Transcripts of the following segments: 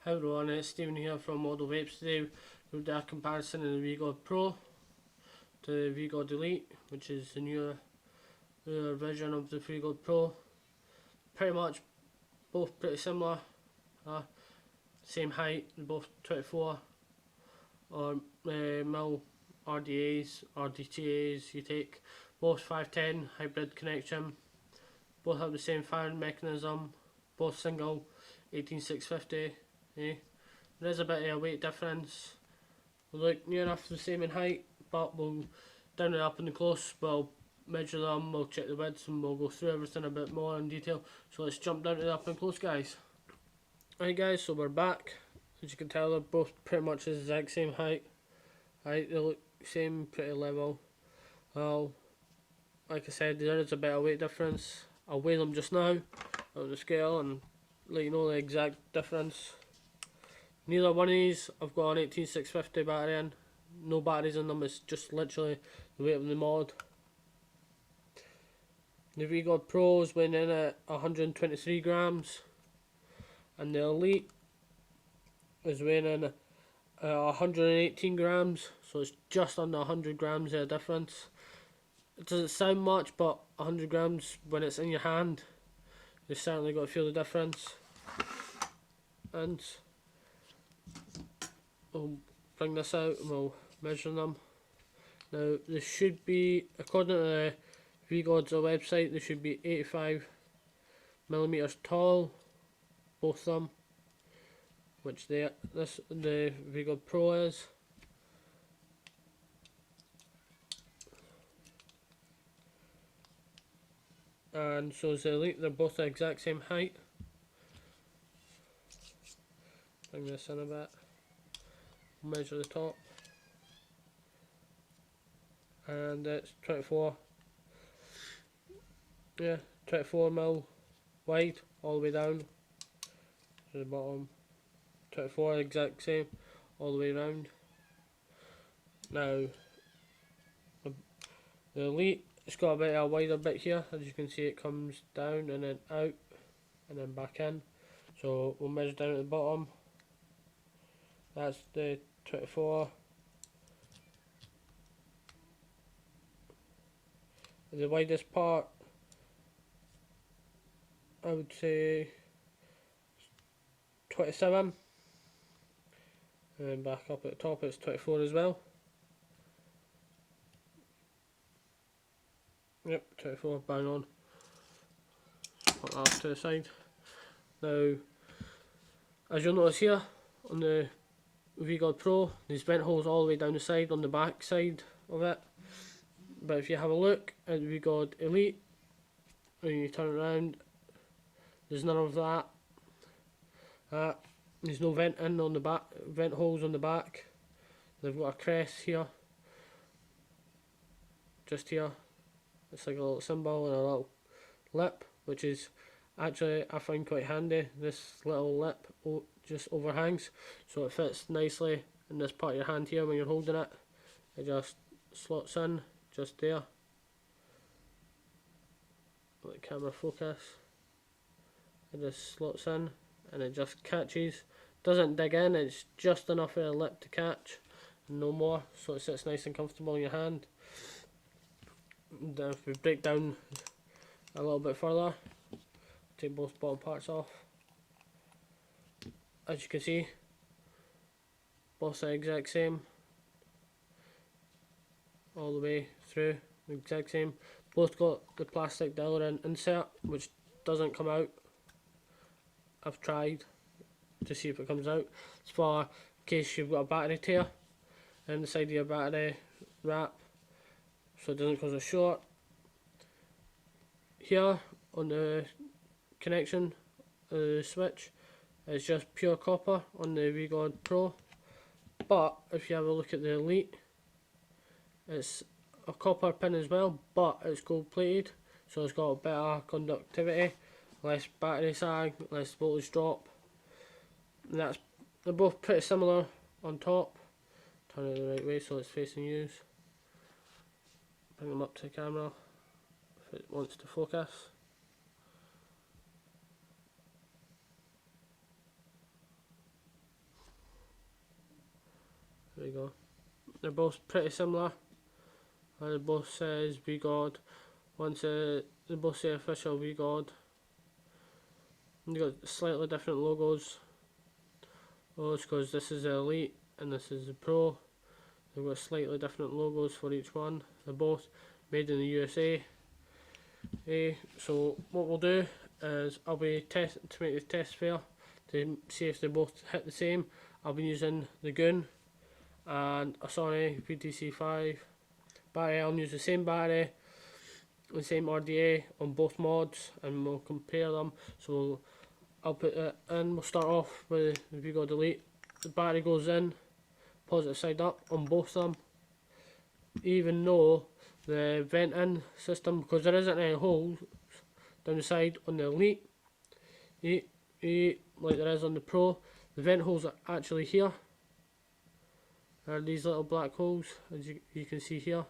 Hi everyone, it's Stephen here from Model Vapes. Today we'll do a comparison of the Vgod Pro to the Vgod Elite, which is the newer version of the Vgod Pro. Pretty much both pretty similar, same height, both 24 mil RDAs, RDTAs you take, both 510 hybrid connection, both have the same firing mechanism, both single 18650. There is a bit of a weight difference. They look near enough the same in height, but we'll down it up in the close, we'll measure them, we'll check the widths, and we'll go through everything a bit more in detail. So let's jump down to the up and close, guys. Right guys, so we're back. As you can tell, they're both pretty much the exact same height. They look same, pretty level. Well, like I said, there is a bit of weight difference. I'll weigh them just now on the scale and let you know the exact difference. Neither one of these I've got an 18650 battery in. No batteries in them, it's just literally the weight of the mod. The Vgod Pro is weighing in at 123 grams, and the Elite is weighing in at 118 grams, so it's just under 100 grams of difference. It doesn't sound much, but 100 grams when it's in your hand, you've certainly got to feel the difference. And we'll bring this out and we'll measure them. Now this should be, according to the Vgod's website, they should be 85 millimeters tall, both of them, which the Vgod Pro is. And so is the Elite. They're both the exact same height. Bring this in a bit. Measure the top, and it's 24 mil wide all the way down to the bottom. 24 exact same all the way around. Now the Elite, it's got a bit of a wider bit here. As you can see, it comes down and then out and then back in. So we'll measure down at the bottom. That's the 24. The widest part, I would say 27, and then back up at the top it's 24 as well. Yep, 24, bang on. Put that off to the side. Now, as you'll notice here on the Vgod Pro, there's vent holes all the way down the side on the back side of it. But if you have a look at the Vgod Elite, when you turn it around, there's none of that. There's no venting on the back, vent holes on the back. They've got a crest here, just here. It's like a little symbol and a little lip, which is actually, I find quite handy. This little lip just overhangs, so it fits nicely in this part of your hand here when you're holding it. It just slots in just there. Let the camera focus. It just slots in and it just catches. Doesn't dig in, it's just enough of a lip to catch, no more, so it sits nice and comfortable in your hand. And if we break down a little bit further, take both bottom parts off. As you can see, both are the exact same, all the way through, the exact same. Both got the plastic dialer insert, which doesn't come out. I've tried to see if it comes out. It's for in case you've got a battery tear in the side of your battery wrap, so it doesn't cause a short. Here on the connection, the switch, it's just pure copper on the Vgod Pro, but if you have a look at the Elite, it's a copper pin as well, but it's gold plated, so it's got better conductivity, less battery sag, less voltage drop. And they're both pretty similar on top. Turn it the right way so it's facing you. Bring them up to the camera if it wants to focus. there you go. They're both pretty similar. They both says Vgod. They both say official Vgod. They got slightly different logos. Oh, it's because this is the Elite and this is the Pro. They've got slightly different logos for each one. They're both made in the USA. So what we'll do is I'll be testing to make the test fair to see if they both hit the same. I'll be using the Goon and a Sony VTC5 battery. I'll use the same battery, the same RDA on both mods, and we'll compare them. So I'll put it in. We'll start off with the Vgod Elite. The battery goes in, positive side up on both of them, even though the venting system, because there isn't any holes down the side on the Elite, like there is on the Pro, the vent holes are actually here. There are these little black holes, as you can see here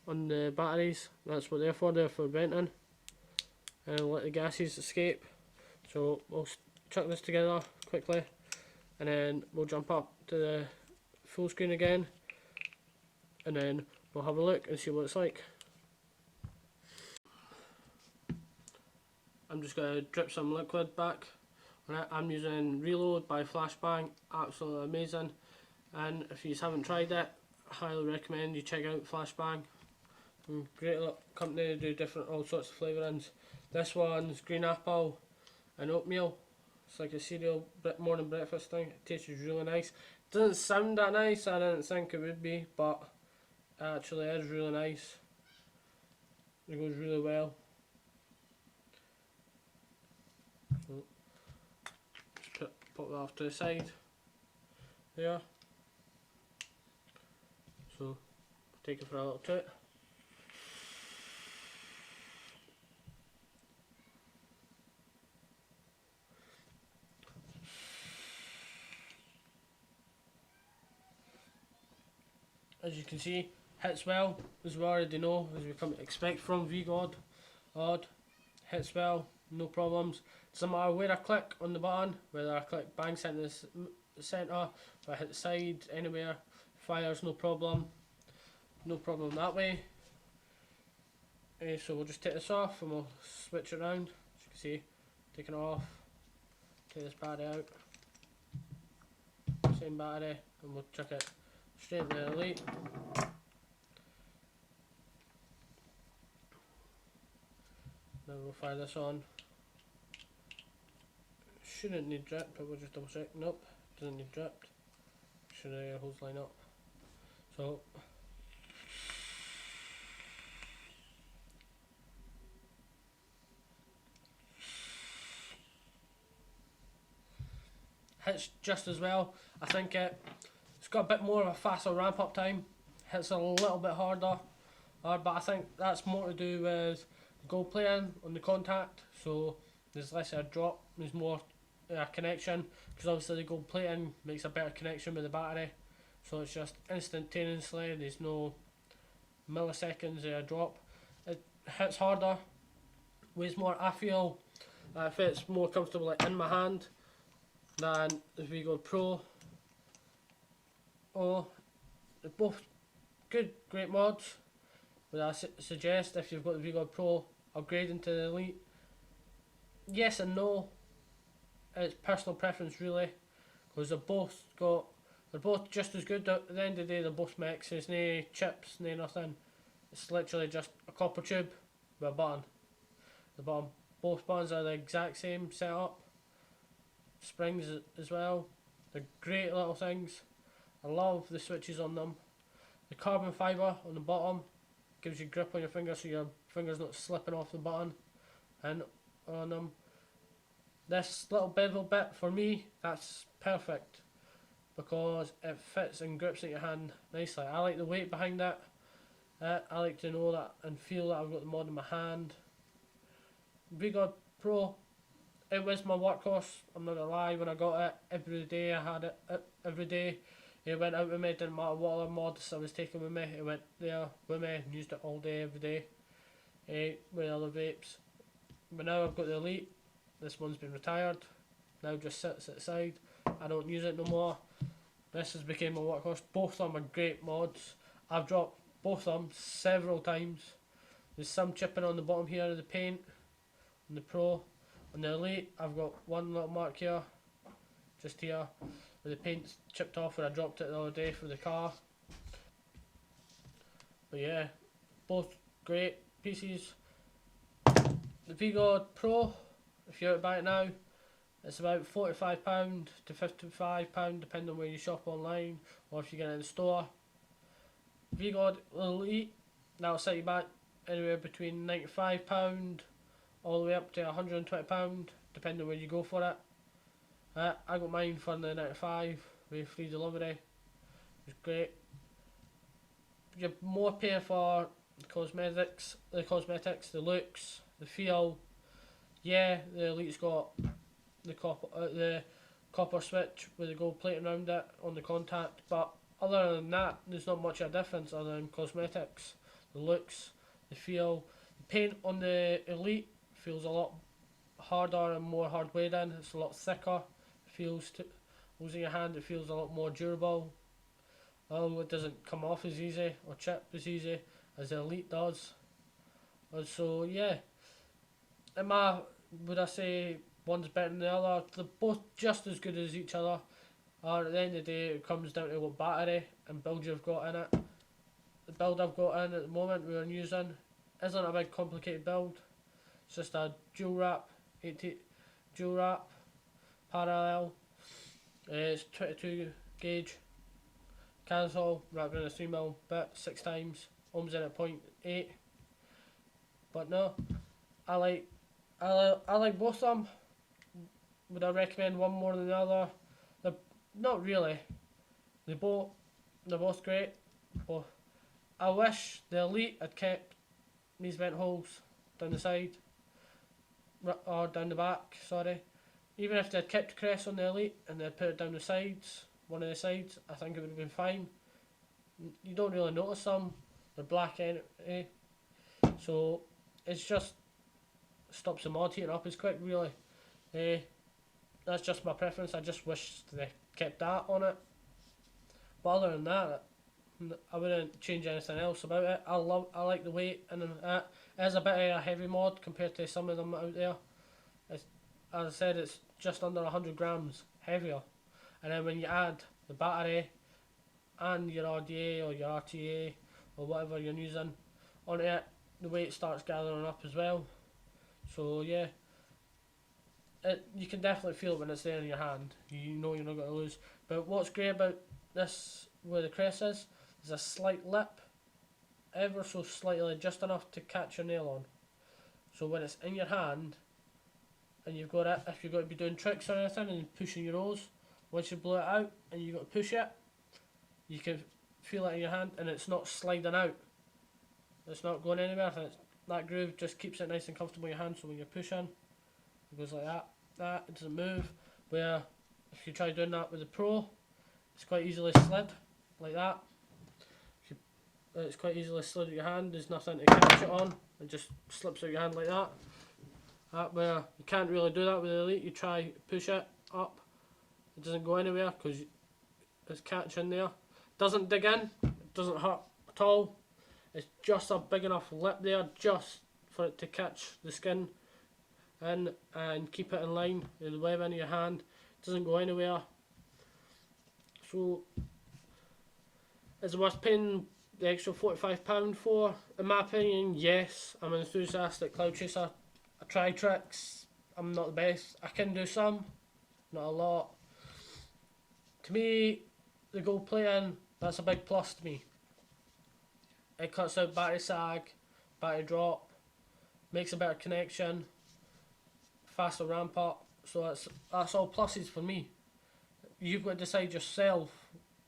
on the batteries. That's what they're for venting and let the gases escape. So we'll chuck this together quickly and then we'll jump up to the full screen again and then we'll have a look and see what it's like. I'm just going to drip some liquid back on it. I'm using Reload by Flashbang, absolutely amazing, and if you haven't tried it, I highly recommend you check out Flashbang. Great little company, they do different all sorts of flavourings. This one's green apple and oatmeal. It's like a cereal morning breakfast thing. It tastes really nice. It doesn't sound that nice, I didn't think it would be, but it actually is really nice. It goes really well. So just pop that off to the side there. So take it for a little toot. As you can see, hits well, as we already know, as we come to expect from Vgod. Hits well, no problems. Doesn't matter where I click on the button, whether I click bang centre in the centre, if I hit the side, anywhere, fires, no problem. No problem that way. So we'll just take this off and we'll switch it around. As you can see, taking it off, take this battery out, same battery, and we'll chuck it straight into the Elite. Now we'll fire this on. Shouldn't need drip, but we'll just double check. Nope, doesn't need dripped. Should the air hose line up. So hits just as well. I think it's got a bit more of a faster ramp up time. Hits a little bit harder, but I think that's more to do with the gold plating on the contact. So there's less of a drop, there's more connection, because obviously the gold plating makes a better connection with the battery. So it's just instantaneously, there's no milliseconds of a drop. It hits harder, weighs more. I feel it fits more comfortably in my hand than the Vgod Pro. Oh, they're both good, great mods, but I suggest if you've got the Vgod Pro, upgrade into the Elite. Yes and no, it's personal preference really, because they're both just as good. At the end of the day, they're both mechs. There's no chips, no nothing. It's literally just a copper tube with a button. The bottom, both buttons are the exact same setup. Springs as well. They're great little things. I love the switches on them. The carbon fibre on the bottom gives you grip on your finger, so your finger's not slipping off the button. And on them, this little bevel bit, for me, that's perfect, because it fits and grips at your hand nicely. I like the weight behind it. I like to know that and feel that I've got the mod in my hand. Vgod Pro, it was my workhorse, I'm not gonna lie. When I got it, every day I had it, every day it went out with me. Didn't matter what other mods I was taking with me, it went there with me and used it all day, every day, with other vapes. But now I've got the Elite, this one's been retired, now just sits at the side. I don't use it no more, This has become a workhorse. Both of them are great mods. I've dropped both of them several times. There's some chipping on the bottom here of the paint, on the Pro. On the Elite, I've got one little mark here, just here, where the paint's chipped off where I dropped it the other day for the car. But yeah, both great pieces. The Vgod Pro, if you're out to buy it now, it's about £45 to £55 depending on where you shop online or if you get it in the store. Vgod Elite, that'll set you back anywhere between £95 all the way up to £120 depending on where you go for it. I got mine for the £95 with free delivery. It was great. You're more paying for the cosmetics, the looks, the feel. Yeah, the Elite's got the copper switch with the gold plating around it on the contact, but other than that, there's not much of a difference other than cosmetics, the looks, the feel. The paint on the Elite feels a lot harder and more hard wearing. It's a lot thicker. It feels losing your hand. It feels a lot more durable. Oh, it doesn't come off as easy or chip as easy as the Elite does. And so yeah, would I say one's better than the other? They're both just as good as each other. At the end of the day, it comes down to what battery and build you've got in it. The build I've got in at the moment we're using isn't a big complicated build. It's just a dual wrap, parallel. It's 22 gauge cancel wrapped in a 3mm bit 6 times. Ohms in at 0.8. But no, I like both of them. Would I recommend one more than the other? Not really. They're both great. But I wish the Elite had kept these vent holes down the side, or down the back, sorry. Even if they had kept the crest on the Elite and they had put it down the sides, one of the sides, I think it would have been fine. You don't really notice them. They're black anyway. So it's just stops the mod heating up as quick, really. That's just my preference. I just wish they kept that on it. But other than that, I wouldn't change anything else about it. I like the weight, and it is a bit of a heavy mod compared to some of them out there. As I said, it's just under 100 grams heavier. And then when you add the battery and your RDA or your RTA or whatever you're using on it, the weight starts gathering up as well. So yeah, you can definitely feel it when it's there in your hand. You know you're not going to lose. But what's great about this, where the crest is, there's a slight lip, ever so slightly, just enough to catch your nail on. So when it's in your hand, and you've got it, if you're going to be doing tricks or anything and pushing your nose, once you blow it out and you've got to push it, you can feel it in your hand and it's not sliding out. It's not going anywhere. That groove just keeps it nice and comfortable in your hand, so when you're pushing, it goes like that. It doesn't move. Where if you try doing that with the Pro, it's quite easily slid like that. It's quite easily slid at your hand. There's nothing to catch it on. It just slips out your hand like that. Where you can't really do that with the Elite. You try push it up, it doesn't go anywhere because there's catch in there. Doesn't dig in. It doesn't hurt at all. It's just a big enough lip there just for it to catch the skin in and keep it in line with the web in your hand. It doesn't go anywhere. So is it worth paying the extra £45 for? In my opinion, yes. I'm an enthusiastic cloud chaser. I try tricks. I'm not the best. I can do some, not a lot. To me, the gold plating, that's a big plus to me. It cuts out battery sag, battery drop, makes a better connection, faster ramp up. So that's all pluses for me. You've got to decide yourself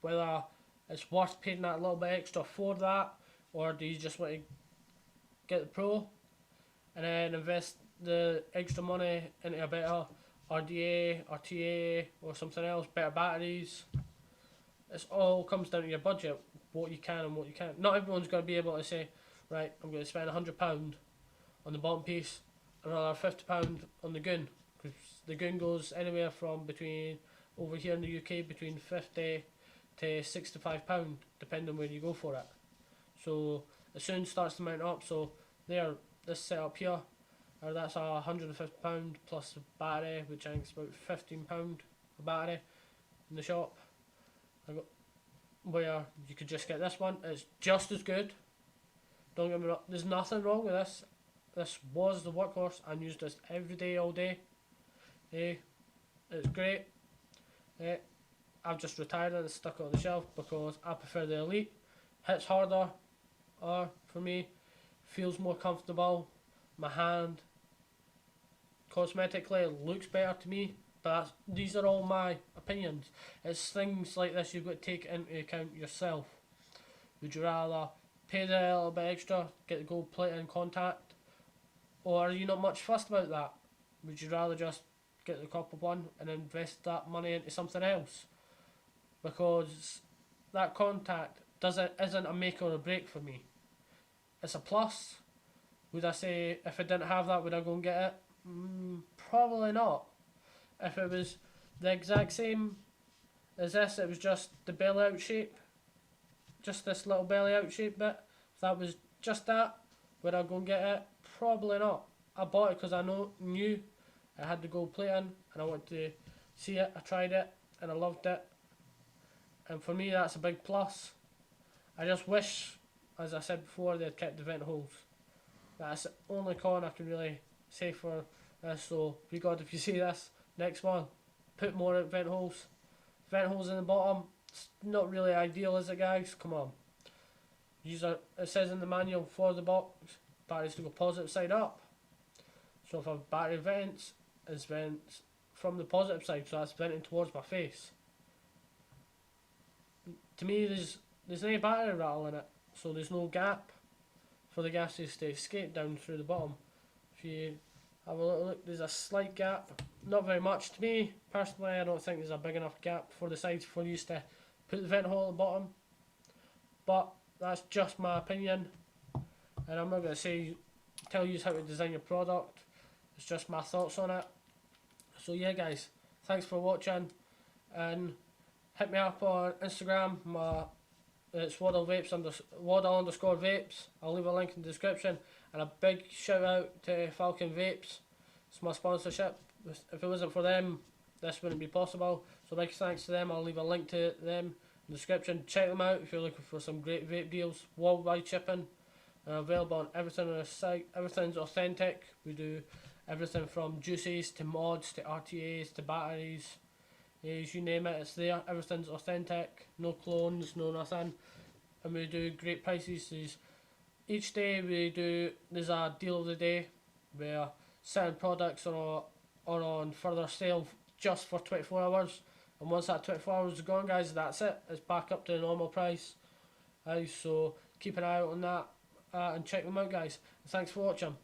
whether it's worth paying that little bit extra for that, or do you just want to get the Pro and then invest the extra money into a better RDA, RTA or something else, better batteries. It all comes down to your budget, what you can and what you can't. Not everyone's going to be able to say, right, I'm going to spend £100 on the bottom piece, another £50 on the goon, because the goon goes anywhere from between, over here in the UK, between 50 to £65 depending on where you go for it. So it soon starts to mount up. So there, this setup here, that's £150 plus the battery, which I think is about £15 a battery in the shop. Where you could just get this one. It's just as good. Don't get me wrong, there's nothing wrong with this. This was the workhorse. I used this every day, all day. It's great. I've just retired and stuck it on the shelf because I prefer the Elite. Hits harder, for me, feels more comfortable. My hand, cosmetically, looks better to me. But these are all my opinions. It's things like this you've got to take into account yourself. Would you rather pay the little bit extra, get the gold plate in contact, or are you not much fussed about that? Would you rather just get the copper one and invest that money into something else? Because that contact isn't a make or a break for me. It's a plus. Would I say if I didn't have that, would I go and get it? Probably not. If it was the exact same as this, it was just the belly out shape, just this little belly out shape bit, if that was just that, would I go and get it? Probably not. I bought it because I knew I had the gold plate in and I wanted to see it. I tried it and I loved it, and for me that's a big plus. I just wish, as I said before, they had kept the vent holes. That's the only con I can really say for this. So Vgod, if you see this next one, put more vent holes. Vent holes in the bottom. It's not really ideal, is it, guys? Come on. It says in the manual for the box, batteries to go positive side up. So if I have battery vents, it's vents from the positive side, so that's venting towards my face. To me, there's no battery rattle in it, so there's no gap for the gases to escape down through the bottom. If you have a little look, there's a slight gap, not very much. To me personally, I don't think there's a big enough gap for the sides for you to put the vent hole at the bottom, but that's just my opinion, and I'm not going to tell you how to design your product. It's just my thoughts on it. So yeah, guys, thanks for watching, and hit me up on Instagram. It's Waddle_Vapes. I'll leave a link in the description. And a big shout out to Falcon Vapes. It's my sponsorship. If it wasn't for them, this wouldn't be possible. So big thanks to them. I'll leave a link to them in the description. Check them out if you're looking for some great vape deals. Worldwide shipping. Available on everything on the site. Everything's authentic. We do everything from juices to mods to RTAs to batteries. You name it, it's there. Everything's authentic. No clones, no nothing. And we do great prices. Each day there's a deal of the day where certain products are on further sale just for 24 hours. And once that 24 hours is gone, guys, that's it. It's back up to the normal price. So keep an eye out on that and check them out, guys. Thanks for watching.